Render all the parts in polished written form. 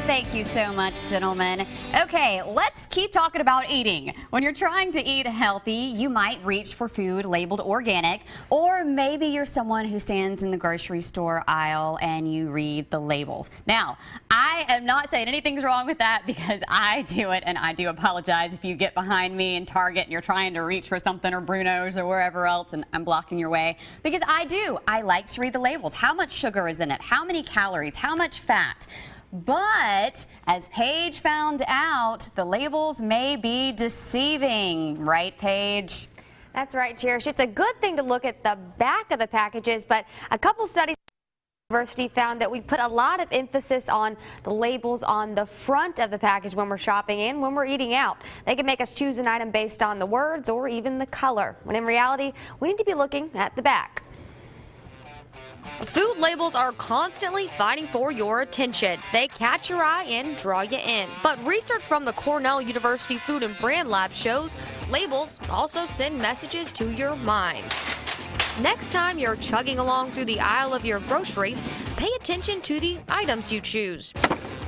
Thank you so much, gentlemen. Okay, let's keep talking about eating. When you're trying to eat healthy, you might reach for food labeled organic, or maybe you're someone who stands in the grocery store aisle and you read the labels. Now, I am not saying anything's wrong with that because I do it, and I do apologize if you get behind me in Target and you're trying to reach for something, or Bruno's or wherever else, and I'm blocking your way, because I do. I like to read the labels. How much sugar is in it? How many calories? How much fat? But as Paige found out, the labels may be deceiving. Right, Paige? That's right, Cherish. It's a good thing to look at the back of the packages, but a couple studies at the university found that we put a lot of emphasis on the labels on the front of the package when we're shopping and when we're eating out. They can make us choose an item based on the words or even the color, when in reality, we need to be looking at the back. Food labels are constantly fighting for your attention. They catch your eye and draw you in. But research from the Cornell University Food and Brand Lab shows labels also send messages to your mind. Next time you're chugging along through the aisle of your grocery, pay attention to the items you choose.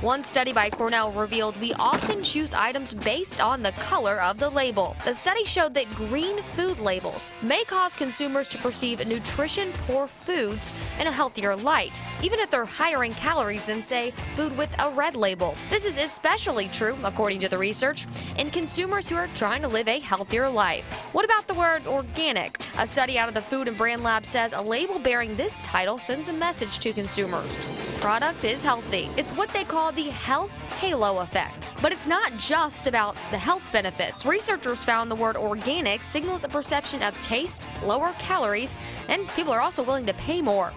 One study by Cornell revealed we often choose items based on the color of the label. The study showed that green food labels may cause consumers to perceive nutrition-poor foods in a healthier light, even if they're higher in calories than, say, food with a red label. This is especially true, according to the research, in consumers who are trying to live a healthier life. What about the word organic? A study out of the Food and Brand Lab says a label bearing this title sends a message to consumers. The product is healthy. It's what they call the health halo effect. But it's not just about the health benefits. Researchers found the word organic signals a perception of taste, lower calories, and people are also willing to pay more.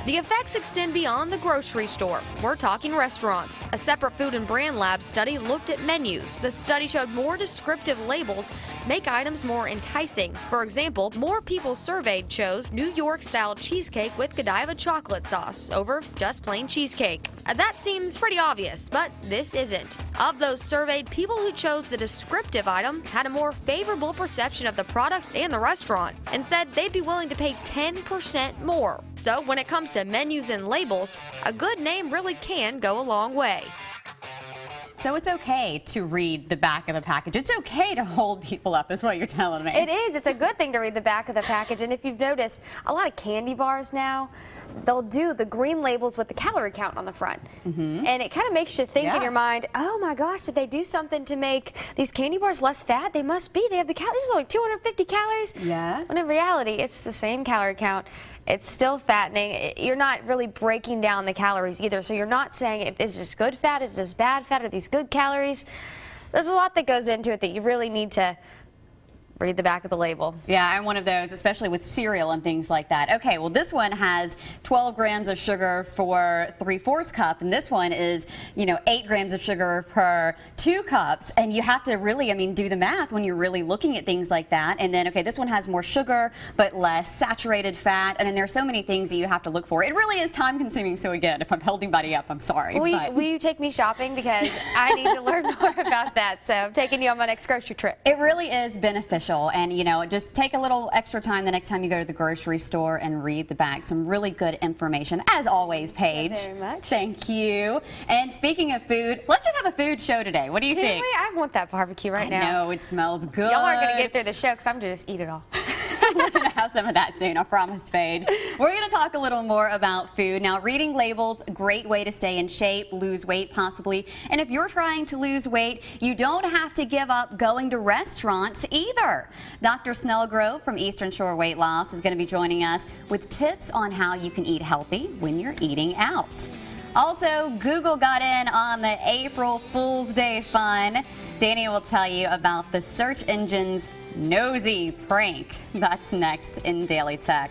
The effects extend beyond the grocery store. We're talking restaurants. A separate Food and Brand Lab study looked at menus. The study showed more descriptive labels make items more enticing. For example, more people surveyed chose New York-style cheesecake with Godiva chocolate sauce over just plain cheesecake. That seems pretty obvious, but this isn't. Of those surveyed, people who chose the descriptive item had a more favorable perception of the product and the restaurant, and said they'd be willing to pay 10% more. So when it comes to menus and labels, a good name really can go a long way. So it's okay to read the back of the package. It's okay to hold people up, is what you're telling me. It is. It's a good thing to read the back of the package. And if you've noticed, a lot of candy bars now, they'll do the green labels with the calorie count on the front. And it kind of makes you think in your mind, oh my gosh, did they do something to make these candy bars less fat? They must be. They have the calories. This is like 250 calories. Yeah. When in reality, it's the same calorie count. It's still fattening. You're not really breaking down the calories either. So you're not saying, is this good fat? Is this bad fat? Are these good calories? There's a lot that goes into it that you really need to read the back of the label. Yeah, I'm one of those, especially with cereal and things like that. Okay, well, this one has 12 grams of sugar for 3/4 cup, and this one is, 8 grams of sugar per 2 cups. And you have to really, do the math when you're really looking at things like that. And then, okay, this one has more sugar, but less saturated fat. And then there's so many things that you have to look for. It really is time consuming. So again, if I'm holding anybody up, I'm sorry. Will you take me shopping? Because I need to learn more about that. So I'm taking you on my next grocery trip. It really is beneficial. And, just take a little extra time the next time you go to the grocery store and read the back. Some really good information, as always, Paige. Thank you very much. Thank you. And speaking of food, let's just have a food show today. What do you think? I want that barbecue right now. I know, it smells good. Y'all aren't going to get through the show because I'm going to just eat it all. We're going to have some of that soon, I promise, Paige. We're going to talk a little more about food. Now, reading labels, a great way to stay in shape, lose weight possibly. And if you're trying to lose weight, you don't have to give up going to restaurants either. Dr. Snellgrove from Eastern Shore Weight Loss is going to be joining us with tips on how you can eat healthy when you're eating out. Also, Google got in on the April Fool's Day fun. Danny will tell you about the search engine's nosy prank. That's next in Daily Tech.